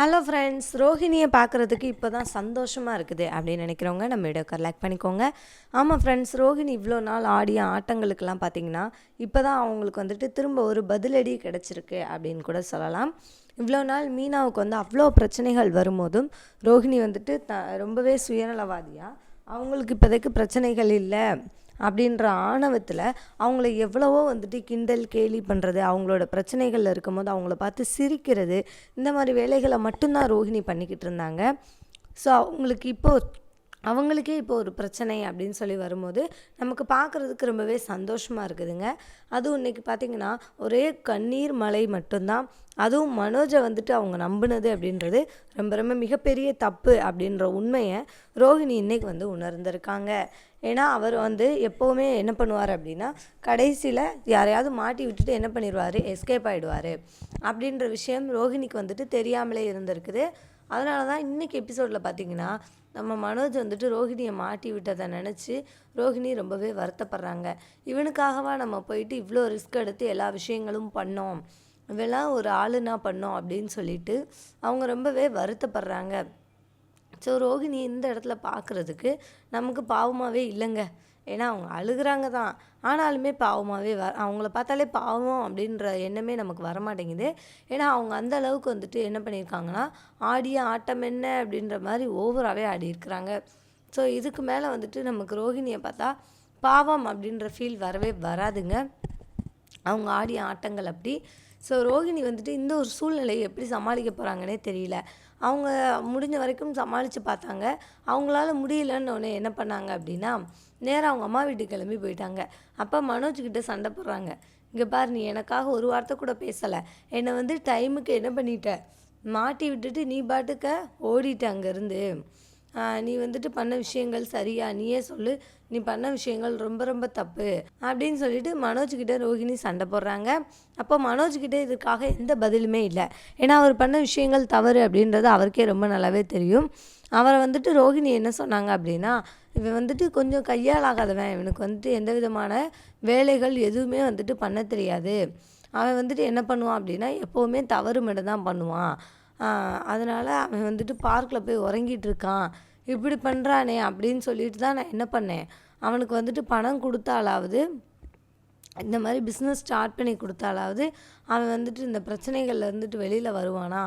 Hello friends, ரோஹிணியை பார்க்குறதுக்கு இப்போ தான் சந்தோஷமாக இருக்குது அப்படின்னு நினைக்கிறவங்க நம்ம வீடியோக்கு லைக் பண்ணிக்கோங்க. ஆமாம் ஃப்ரெண்ட்ஸ், ரோஹிணி இவ்வளோ நாள் ஆடிய ஆட்டங்களுக்கெல்லாம் பார்த்தீங்கன்னா இப்போ தான் அவங்களுக்கு வந்துட்டு திரும்ப ஒரு பதிலடி கிடச்சிருக்கு அப்படின்னு கூட சொல்லலாம். இவ்வளோ நாள் மீனாவுக்கு வந்து அவ்வளோ பிரச்சனைகள் வரும்போதும் ரோஹிணி வந்துட்டு ரொம்பவே சுயநலவாதியாக அவங்களுக்கு இப்போதைக்கு பிரச்சனைகள் இல்லை அப்படின்ற ஆணவத்தில் அவங்கள எவ்வளவோ வந்துட்டு கிண்டல் கேலி பண்ணுறது, அவங்களோட பிரச்சனைகளில் இருக்கும்போது அவங்கள பார்த்து சிரிக்கிறது, இந்த மாதிரி வேலைகளை மட்டும்தான் ரோஹிணி பண்ணிக்கிட்டு இருந்தாங்க. ஸோ அவங்களுக்கே இப்போ ஒரு பிரச்சனை அப்படின்னு சொல்லி வரும்போது நமக்கு பார்க்குறதுக்கு ரொம்பவே சந்தோஷமாக இருக்குதுங்க. அதுவும் இன்றைக்கி பார்த்திங்கன்னா ஒரே கண்ணீர் மலை மட்டும்தான். அதுவும் மனோஜை வந்துட்டு அவங்க நம்பினது அப்படின்றது ரொம்ப ரொம்ப மிகப்பெரிய தப்பு அப்படின்ற உண்மையை ரோஹிணி இன்றைக்கி வந்து உணர்ந்திருக்காங்க. ஏன்னா அவர் வந்து எப்போவுமே என்ன பண்ணுவார் அப்படின்னா கடைசியில் யாரையாவது மாட்டி விட்டுட்டு என்ன பண்ணிடுவார், எஸ்கேப் ஆகிடுவார் அப்படின்ற விஷயம் ரோஹிணிக்கு வந்துட்டு தெரியாமலே இருந்திருக்குது. அதனால தான் இன்றைக்கி எபிசோடில் பார்த்திங்கன்னா நம்ம மனோஜ் வந்துட்டு ரோஹிணியை மாட்டி விட்டதை நினச்சி ரோஹிணி ரொம்பவே வருத்தப்படுறாங்க. இவனுக்காகவா நம்ம போயிட்டு இவ்வளோ ரிஸ்க் எடுத்து எல்லா விஷயங்களும் பண்ணோம், இவெல்லாம் ஒரு ஆளுனா பண்ணோம் அப்படின்னு சொல்லிட்டு அவங்க ரொம்பவே வருத்தப்படுறாங்க. ஸோ ரோஹிணி இந்த இடத்துல பார்க்குறதுக்கு நமக்கு பாவமாகவே இல்லைங்க. ஏன்னா அவங்க அழுகிறாங்க தான், ஆனாலுமே பாவமாகவே அவங்கள பார்த்தாலே பாவம் அப்படின்ற எண்ணமே நமக்கு வரமாட்டேங்குது. ஏன்னா அவங்க அந்த அளவுக்கு வந்துட்டு என்ன பண்ணியிருக்காங்கன்னா ஆடிய ஆட்டம் என்ன அப்படின்ற மாதிரி ஓவராகவே ஆடி இருக்கிறாங்க. ஸோ இதுக்கு மேலே வந்துட்டு நமக்கு ரோஹிணியை பார்த்தா பாவம் அப்படின்ற ஃபீல் வரவே வராதுங்க. அவங்க ஆடிய ஆட்டங்கள் அப்படி. ஸோ ரோஹிணி வந்துட்டு இந்த ஒரு சூழ்நிலையை எப்படி சமாளிக்க போகிறாங்கன்னே தெரியல. அவங்க முடிஞ்ச வரைக்கும் சமாளித்து பார்த்தாங்க. அவங்களால முடியலன்னு ஒன்று என்ன பண்ணாங்க அப்படின்னா நேராக அவங்க அம்மா வீட்டுக்கு கிளம்பி போயிட்டாங்க. அப்போ மனோஜ்கிட்ட சண்டை போடுறாங்க. இங்கே பாரு, நீ எனக்காக ஒரு வார்த்தை கூட பேசலை, என்னை வந்து டைமுக்கு என்ன பண்ணிட்ட, மாட்டி விட்டுட்டு நீ பாட்டுக்க ஓடிட்ட அங்கேருந்து. நீ வந்துட்டு பண்ண விஷயங்கள் சரியா, நீயே சொல்லு, நீ பண்ண விஷயங்கள் ரொம்ப ரொம்ப தப்பு அப்படின்னு சொல்லிட்டு மனோஜ்கிட்ட ரோஹிணி சண்டை போடுறாங்க. அப்போ மனோஜ்கிட்ட இதுக்காக எந்த பதிலுமே இல்லை. ஏன்னா அவர் பண்ண விஷயங்கள் தவறு அப்படின்றது அவருக்கே ரொம்ப நல்லாவே தெரியும். அவரை வந்துட்டு ரோஹிணி என்ன சொன்னாங்க அப்படின்னா, இவன் வந்துட்டு கொஞ்சம் கையாளாகாதவன், இவனுக்கு வந்துட்டு எந்த விதமான வேலைகள் எதுவுமே வந்துட்டு பண்ண தெரியாது, அவன் வந்துட்டு என்ன பண்ணுவான் அப்படின்னா எப்போவுமே தவறு மட்டும் தான் பண்ணுவான், அதனால் அவன் வந்துட்டு பார்க்கில் போய் உறங்கிட்டு இருக்கான், இப்படி பண்ணுறானே அப்படின்னு சொல்லிட்டு தான் நான் என்ன பண்ணேன், அவனுக்கு வந்துட்டு பணம் கொடுத்தாலாவது, இந்த மாதிரி பிஸ்னஸ் ஸ்டார்ட் பண்ணி கொடுத்தாலாவது அவன் வந்துட்டு இந்த பிரச்சனைகளில் இருந்துட்டு வெளியில் வருவானா,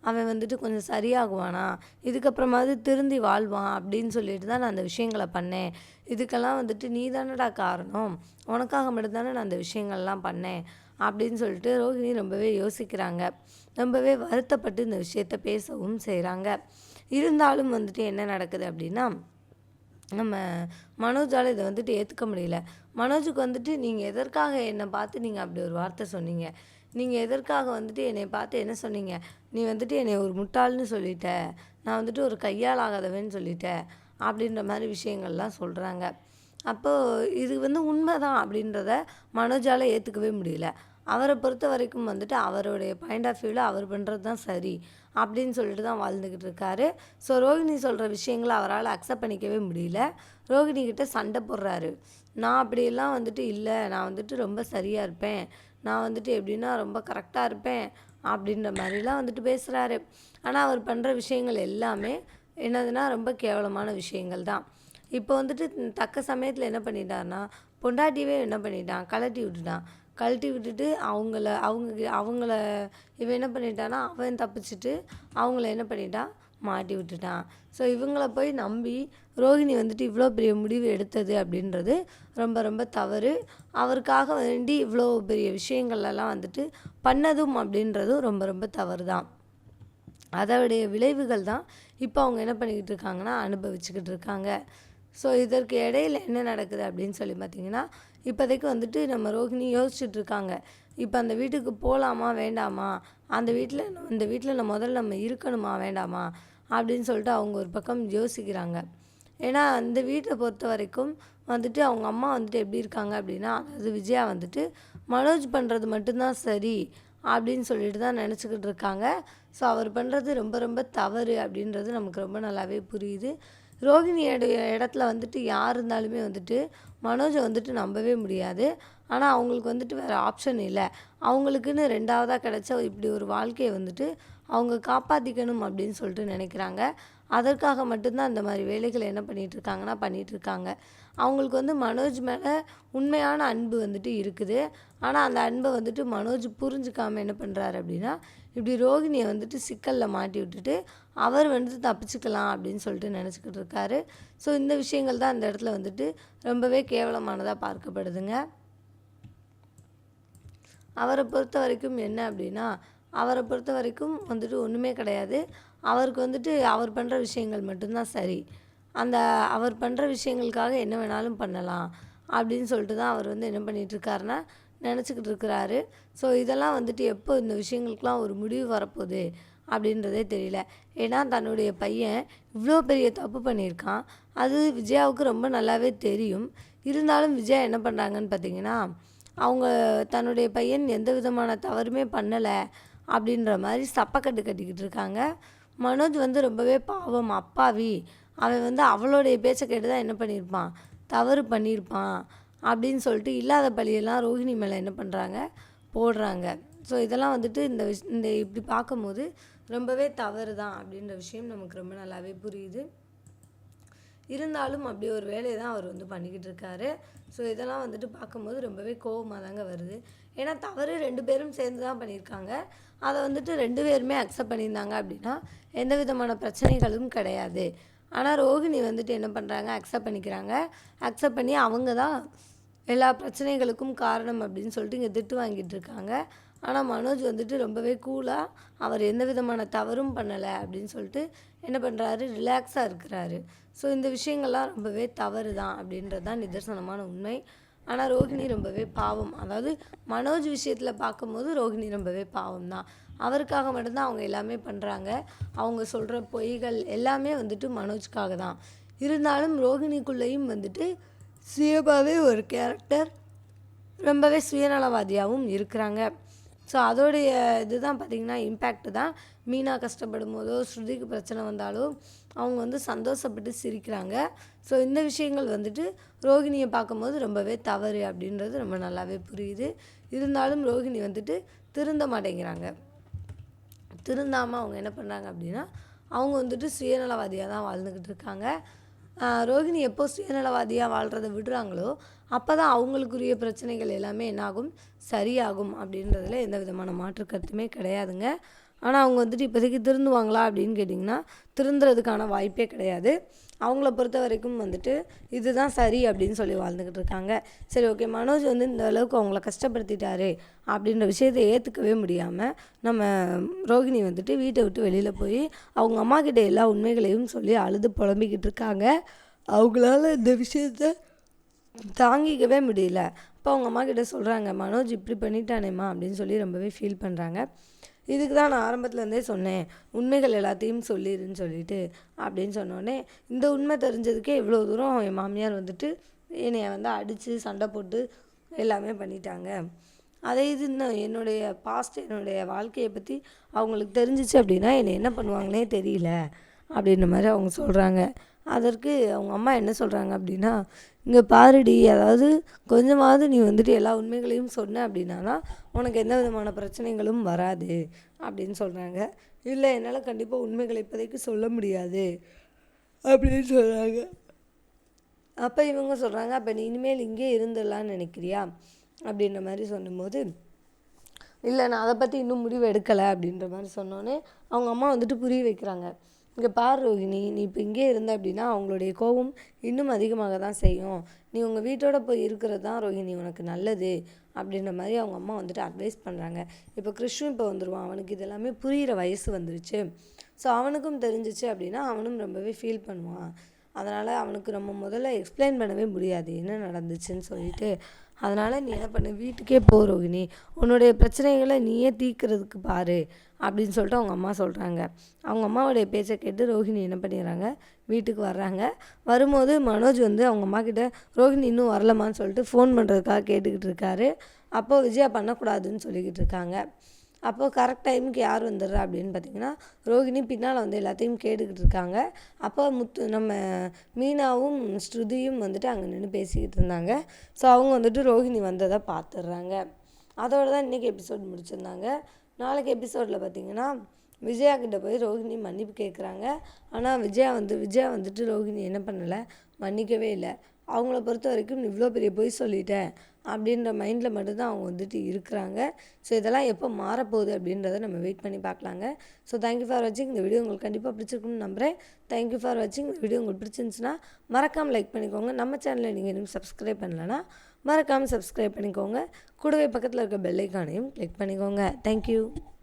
அவன் வந்துட்டு கொஞ்சம் சரியாகுவானா, இதுக்கப்புறமாவது திருந்தி வாழ்வான் அப்படின்னு சொல்லிட்டு தான் நான் அந்த விஷயங்களை பண்ணேன். இதுக்கெல்லாம் வந்துட்டு நீ தானடா காரணம், உனக்காக மட்டும்தானே நான் அந்த விஷயங்கள்லாம் பண்ணேன் அப்படின்னு சொல்லிட்டு ரோஹிணி ரொம்பவே யோசிக்கிறாங்க. ரொம்பவே வருத்தப்பட்டு இந்த விஷயத்த பேசவும் செய்கிறாங்க. இருந்தாலும் வந்துட்டு என்ன நடக்குது அப்படின்னா நம்ம மனோஜால் இதை வந்துட்டு ஏற்றுக்க முடியல. மனோஜுக்கு வந்துட்டு நீங்கள் எதற்காக என்னை பார்த்து நீங்கள் அப்படி ஒரு வார்த்தை சொன்னீங்க, நீங்கள் எதற்காக வந்துட்டு என்னை பார்த்து என்ன சொன்னீங்க, நீ வந்துட்டு என்னை ஒரு முட்டாள்னு சொல்லிட்ட, நான் வந்துட்டு ஒரு கையால் ஆகாதவன்னு சொல்லிட்டேன் அப்படின்ற மாதிரி விஷயங்கள்லாம் சொல்கிறாங்க. அப்போது இது வந்து உண்மை தான் அப்படின்றத மனோஜால் ஏற்றுக்கவே முடியல. அவரை பொறுத்த வரைக்கும் வந்துட்டு அவருடைய பாயிண்ட் ஆஃப் வியூவில் அவர் பண்ணுறது தான் சரி அப்படின்னு சொல்லிட்டு தான் வாழ்ந்துக்கிட்டு இருக்காரு. ஸோ ரோஹிணி சொல்கிற விஷயங்களை அவரால் அக்செப்ட் பண்ணிக்கவே முடியல. ரோஹிணிக்கிட்ட சண்டை போடுறாரு. நான் அப்படியெல்லாம் வந்துட்டு இல்லை, நான் வந்துட்டு ரொம்ப சரியாக இருப்பேன், நான் வந்துட்டு எப்படின்னா ரொம்ப கரெக்டாக இருப்பேன் அப்படின்ற மாதிரிலாம் வந்துட்டு பேசுகிறாரு. ஆனால் அவர் பண்ணுற விஷயங்கள் எல்லாமே என்னதுன்னா ரொம்ப கேவலமான விஷயங்கள் தான். இப்போ வந்துட்டு தக்க சமயத்தில் என்ன பண்ணிட்டான்னா பொண்டாட்டியவே என்ன பண்ணிட்டான், கழட்டி விட்டுட்டு அவங்கள இவன் என்ன பண்ணிட்டான்னா அவன் தப்பிச்சுட்டு அவங்கள என்ன பண்ணிட்டான், மாட்டி விட்டுட்டான். ஸோ இவங்கள போய் நம்பி ரோஹிணி வந்துட்டு இவ்வளோ பெரிய முடிவு எடுத்தது அப்படின்றது ரொம்ப ரொம்ப தவறு. அவருக்காக வேண்டி இவ்வளோ பெரிய விஷயங்கள்லாம் வந்துட்டு பண்ணதும் அப்படின்றதும் ரொம்ப ரொம்ப தவறு தான். அதோடைய விளைவுகள் தான் இப்போ அவங்க என்ன பண்ணிக்கிட்டு இருக்காங்கன்னா அனுபவிச்சுக்கிட்டு இருக்காங்க. ஸோ இதற்கு இடையில் என்ன நடக்குது அப்படின்னு சொல்லி பார்த்திங்கன்னா இப்போதைக்கு வந்துட்டு நம்ம ரோஹிணி யோசிச்சுட்ருக்காங்க. இப்போ அந்த வீட்டுக்கு போகலாமா வேண்டாமா, இந்த வீட்டில் முதல்ல நம்ம இருக்கணுமா வேண்டாமா அப்படின்னு சொல்லிட்டு அவங்க ஒரு பக்கம் யோசிக்கிறாங்க. ஏன்னா அந்த வீட்டை பொறுத்த வரைக்கும் வந்துட்டு அவங்க அம்மா வந்துட்டு எப்படி இருக்காங்க அப்படின்னா, அதாவது விஜயா வந்துட்டு மனோஜ் பண்ணுறது மட்டும்தான் சரி அப்படின்னு சொல்லிட்டு தான் நினச்சிக்கிட்டு இருக்காங்க. ஸோ அவர் பண்ணுறது ரொம்ப ரொம்ப தவறு அப்படின்றது நமக்கு ரொம்ப நல்லாவே புரியுது. ரோஹிணியோடைய இடத்துல வந்துட்டு யார் இருந்தாலுமே வந்துட்டு மனோஜை வந்துட்டு நம்பவே முடியாது. ஆனால் அவங்களுக்கு வந்துட்டு வேறு ஆப்ஷன் இல்லை. அவங்களுக்குன்னு ரெண்டாவதாக கிடச்ச இப்படி ஒரு வாழ்க்கையை வந்துட்டு அவங்க காப்பாற்றிக்கணும் அப்படின்னு சொல்லிட்டு நினைக்கிறாங்க. அதற்காக மட்டும்தான் அந்த மாதிரி வேலைகளை என்ன பண்ணிகிட்ருக்காங்கன்னா பண்ணிகிட்ருக்காங்க. அவங்களுக்கு வந்து மனோஜ் மேலே உண்மையான அன்பு வந்துட்டு இருக்குது. ஆனால் அந்த அன்பை வந்துட்டு மனோஜ் புரிஞ்சுக்காமல் என்ன பண்ணுறாரு அப்படின்னா, இப்படி ரோகிணியை வந்துட்டு சிக்கலில் மாட்டி விட்டுட்டு அவர் வந்துட்டு தப்பிச்சுக்கலாம் அப்படின்னு சொல்லிட்டு நினச்சிக்கிட்டு இருக்காரு. ஸோ இந்த விஷயங்கள் தான் அந்த இடத்துல வந்துட்டு ரொம்பவே கேவலமானதாக பார்க்கப்படுதுங்க. அவரை பொறுத்த வரைக்கும் என்ன அப்படின்னா, அவரை பொறுத்த வரைக்கும் வந்துட்டு ஒன்றுமே கிடையாது. அவருக்கு வந்துட்டு அவர் பண்ணுற விஷயங்கள் மட்டும்தான் சரி. அந்த அவர் பண்ணுற விஷயங்களுக்காக என்ன வேணாலும் பண்ணலாம் அப்படின்னு சொல்லிட்டு தான் அவர் வந்து என்ன பண்ணிகிட்ருக்காருன்னா நினச்சிக்கிட்டு இருக்கிறாரு. ஸோ இதெல்லாம் வந்துட்டு எப்போ இந்த விஷயங்களுக்கெலாம் ஒரு முடிவு வரப்போகுது அப்படின்றதே தெரியல. ஏன்னா தன்னுடைய பையன் இவ்வளோ பெரிய தப்பு பண்ணியிருக்கான். அது விஜயாவுக்கு ரொம்ப நல்லாவே தெரியும். இருந்தாலும் விஜயா என்ன பண்ணுறாங்கன்னு பார்த்தீங்கன்னா, அவங்க தன்னுடைய பையன் எந்த விதமான தவறுமே பண்ணலை அப்படின்ற மாதிரி சப்பக்கட்டு கட்டிக்கிட்டு இருக்காங்க. மனோஜ் வந்து ரொம்பவே பாவம், அப்பாவி. அவன் வந்து அவளுடைய பேச்சை கேட்டு தான் என்ன பண்ணியிருப்பான், தவறு பண்ணியிருப்பான் அப்படின்னு சொல்லிட்டு இல்லாத பழியெல்லாம் ரோஹிணி மேலே என்ன பண்ணுறாங்க, போடுறாங்க. ஸோ இதெல்லாம் வந்துட்டு இந்த இப்படி பார்க்கும்போது ரொம்பவே தவறு தான் அப்படின்ற விஷயம் நமக்கு ரொம்ப நல்லாவே புரியுது. இருந்தாலும் அப்படி ஒரு வேலையை தான் அவர் வந்து பண்ணிக்கிட்டு இருக்காரு. ஸோ இதெல்லாம் வந்துட்டு பார்க்கும்போது ரொம்பவே கோவமாக தாங்க வருது. ஏன்னா தவறு 2 பேரும் சேர்ந்து தான் பண்ணியிருக்காங்க. அதை வந்துட்டு 2 பேருமே அக்செப்ட் பண்ணியிருந்தாங்க அப்படின்னா எந்த விதமான பிரச்சனைகளும் கிடையாது. ஆனால் ரோஹிணி வந்துட்டு என்ன பண்ணுறாங்க, அக்செப்ட் பண்ணிக்கிறாங்க. அக்செப்ட் பண்ணி அவங்க தான் எல்லா பிரச்சனைகளுக்கும் காரணம் அப்படின்னு சொல்லிட்டு இங்கே திட்டு வாங்கிட்டு இருக்காங்க. ஆனால் மனோஜ் வந்துட்டு ரொம்பவே கூலாக அவர் எந்த விதமான தவறும் பண்ணலை அப்படின்னு சொல்லிட்டு என்ன பண்ணுறாரு, ரிலாக்ஸாக இருக்கிறாரு. ஸோ இந்த விஷயங்கள்லாம் ரொம்பவே தவறு தான் அப்படின்றது தான் நிதர்சனமான உண்மை. ஆனால் ரோஹிணி ரொம்பவே பாவம். அதாவது மனோஜ் விஷயத்தில் பார்க்கும்போது ரோஹிணி ரொம்பவே பாவம் தான். அவருக்காக மட்டும்தான் அவங்க எல்லாமே பண்ணுறாங்க. அவங்க சொல்கிற பொய்கள் எல்லாமே வந்துட்டு மனோஜ்காக தான். இருந்தாலும் ரோஹிணிக்குள்ளேயும் வந்துட்டு சுயமாகவே ஒரு கேரக்டர், ரொம்பவே சுயநலவாதியாகவும் இருக்கிறாங்க. ஸோ அதோடைய இதுதான் பார்த்திங்கன்னா இம்பேக்ட் தான். மீனா கஷ்டப்படும் போதோ ஸ்ருதிக்கு பிரச்சனை வந்தாலோ அவங்க வந்து சந்தோஷப்பட்டு சிரிக்கிறாங்க. ஸோ இந்த விஷயங்கள் வந்துட்டு ரோஹிணியை பார்க்கும்போது ரொம்பவே தவறு அப்படின்றது ரொம்ப நல்லாவே புரியுது. இருந்தாலும் ரோஹிணி வந்துட்டு திருந்த மாட்டேங்கிறாங்க. திருந்தாமல் அவங்க என்ன பண்ணுறாங்க அப்படின்னா, அவங்க வந்துட்டு சுயநலவாதியாக தான் வாழ்ந்துக்கிட்டு இருக்காங்க. ரோஹிணி எப்போ சுயநலவாதியாக வாழ்கிறத விடுறாங்களோ அப்போ தான் அவங்களுக்குரிய பிரச்சனைகள் எல்லாமே என்னாகும், சரியாகும் அப்படின்றதுல எந்த விதமான மாற்று கருத்துமே கிடையாதுங்க. ஆனால் அவங்க வந்துட்டு இப்போதைக்கு திருந்துவாங்களா அப்படின்னு கேட்டிங்கன்னா திருந்துறதுக்கான வாய்ப்பே கிடையாது. அவங்கள பொறுத்த வரைக்கும் வந்துட்டு இதுதான் சரி அப்படின்னு சொல்லி வாழ்ந்துக்கிட்டு இருக்காங்க. சரி, ஓகே, மனோஜ் வந்து இந்த அளவுக்கு அவங்கள கஷ்டப்படுத்திட்டாரு அப்படின்ற விஷயத்தை ஏற்றுக்கவே முடியாமல் நம்ம ரோஹிணி வந்துட்டு வீட்டை விட்டு வெளியில் போய் அவங்க அம்மா கிட்ட எல்லா உண்மைகளையும் சொல்லி அழுது புலம்பிக்கிட்டு இருக்காங்க. அவங்களால இந்த விஷயத்த தாங்கிக்கவே முடியல. அப்போ அவங்க அம்மா கிட்ட சொல்கிறாங்க, மனோஜ் இப்படி பண்ணிட்டானேம்மா அப்படின்னு சொல்லி ரொம்பவே ஃபீல் பண்ணுறாங்க. இதுக்கு தான் நான் ஆரம்பத்துலேருந்தே சொன்னேன், உண்மைகள் எல்லாத்தையும் சொல்லிடுன்னு சொல்லிட்டு அப்படின்னு சொன்னோடனே இந்த உண்மை தெரிஞ்சதுக்கே இவ்வளோ தூரம் என் மாமியார் வந்துட்டு என்னைய வந்து அடித்து சண்டை போட்டு எல்லாமே பண்ணிட்டாங்க. அதே இது இன்னும் என்னுடைய பாஸ்ட், என்னுடைய வாழ்க்கையை பற்றி அவங்களுக்கு தெரிஞ்சிச்சு அப்படின்னா என்னை என்ன பண்ணுவாங்கன்னே தெரியல அப்படின்ற மாதிரி அவங்க சொல்கிறாங்க. அதற்கு அவங்க அம்மா என்ன சொல்கிறாங்க அப்படின்னா, இங்கே பாருடி, அதாவது கொஞ்சமாவது நீ வந்துட்டு எல்லா உண்மைகளையும் சொன்ன அப்படின்னா தான் உனக்கு எந்த விதமான பிரச்சனைகளும் வராது அப்படின்னு சொல்கிறாங்க. இல்லை, என்னால் கண்டிப்பாக உண்மைகளை இப்போதைக்கு சொல்ல முடியாது அப்படின்னு சொல்கிறாங்க. அப்போ இவங்க சொல்கிறாங்க, அப்போ நீ இனிமேல் இங்கே இருந்துடலான்னு நினைக்கிறியா அப்படின்ற மாதிரி சொல்லும்போது, இல்லை நான் அதை பற்றி இன்னும் முடிவு எடுக்கலை அப்படின்ற மாதிரி சொன்னோன்னே அவங்க அம்மா வந்துட்டு புரிய வைக்கிறாங்க. இங்கே பார் ரோஹிணி, நீ இப்போ இங்கே இருந்த அப்படின்னா அவங்களுடைய கோபம் இன்னும் அதிகமாக தான் செய்யும். நீ உங்கள் வீட்டோட போய் இருக்கிறது தான் ரோஹிணி உனக்கு நல்லது அப்படின்ற மாதிரி அவங்க அம்மா வந்துட்டு அட்வைஸ் பண்ணுறாங்க. இப்போ கிருஷ்ணன் இப்போ வந்துடுவான், அவனுக்கு இதெல்லாமே புரிகிற வயசு வந்துருச்சு. ஸோ அவனுக்கும் தெரிஞ்சிச்சு அப்படின்னா அவனும் ரொம்பவே ஃபீல் பண்ணுவான். அதனால் அவனுக்கு நம்ம முதல்ல எக்ஸ்பிளைன் பண்ணவே முடியாது என்ன நடந்துச்சுன்னு சொல்லிட்டு. அதனால் நீ என்ன பண்ணு, வீட்டுக்கே போ ரோஹிணி, உன்னுடைய பிரச்சனைகளை நீயே தீர்க்கிறதுக்கு பாரு அப்படின்னு சொல்லிட்டு அவங்க அம்மா சொல்கிறாங்க. அவங்க அம்மாவுடைய பேச்சை கேட்டு ரோஹிணி என்ன பண்ணிடுறாங்க, வீட்டுக்கு வர்றாங்க. வரும்போது மனோஜ் வந்து அவங்க அம்மா கிட்ட ரோஹிணி இன்னும் வரலமான்னு சொல்லிட்டு ஃபோன் பண்ணுறதுக்காக கேட்டுக்கிட்டு இருக்காரு. அப்போது விஜயா பண்ணக்கூடாதுன்னு சொல்லிக்கிட்டு இருக்காங்க. அப்போது கரெக்ட் டைமுக்கு யார் வந்துடுறா அப்படின்னு பார்த்தீங்கன்னா ரோஹிணி பின்னால் வந்து எல்லாத்தையும் கேட்டுக்கிட்டு இருக்காங்க. அப்போ நம்ம மீனாவும் ஸ்ருதியும் வந்துட்டு அங்கே நின்று பேசிக்கிட்டு இருந்தாங்க. ஸோ அவங்க வந்துட்டு ரோஹிணி வந்ததை பார்த்துடுறாங்க. அதோடு தான் இன்றைக்கி எபிசோட் முடிச்சிருந்தாங்க. நாளைக்கு எபிசோடில் பார்த்திங்கன்னா விஜயா கிட்ட போய் ரோஹிணி மன்னிப்பு கேட்குறாங்க. ஆனால் விஜயா வந்துட்டு ரோஹிணி என்ன பண்ணலை, மன்னிக்கவே இல்லை. அவங்கள பொறுத்த வரைக்கும் "நீ இவ்வளோ பெரிய பொய் சொல்லிட்டேன்" அப்படின்ற மைண்டில் மட்டும்தான் அவங்க வந்துட்டு இருக்கிறாங்க. ஸோ இதெல்லாம் எப்போ மாறப்போகுது அப்படின்றத நம்ம வெயிட் பண்ணி பார்க்கலாங்க. ஸோ தேங்க்யூ ஃபார் வாட்சிங். இந்த வீடியோ உங்களுக்கு கண்டிப்பாக பிடிச்சிருக்குன்னு நம்புகிறேன். தேங்க்யூ ஃபார் வாட்சிங். இந்த வீடியோ உங்களுக்கு பிடிச்சிருந்துச்சுன்னா மறக்காமல் லைக் பண்ணிக்கோங்க. நம்ம சேனலை நீங்கள் இன்னும் சப்ஸ்கிரைப் பண்ணலைன்னா மறக்காமல் சப்ஸ்கிரைப் பண்ணிக்கோங்க. கூடவே பக்கத்தில் இருக்க பெல் ஐக்கானையும் கிளிக் பண்ணிக்கோங்க. தேங்க்யூ.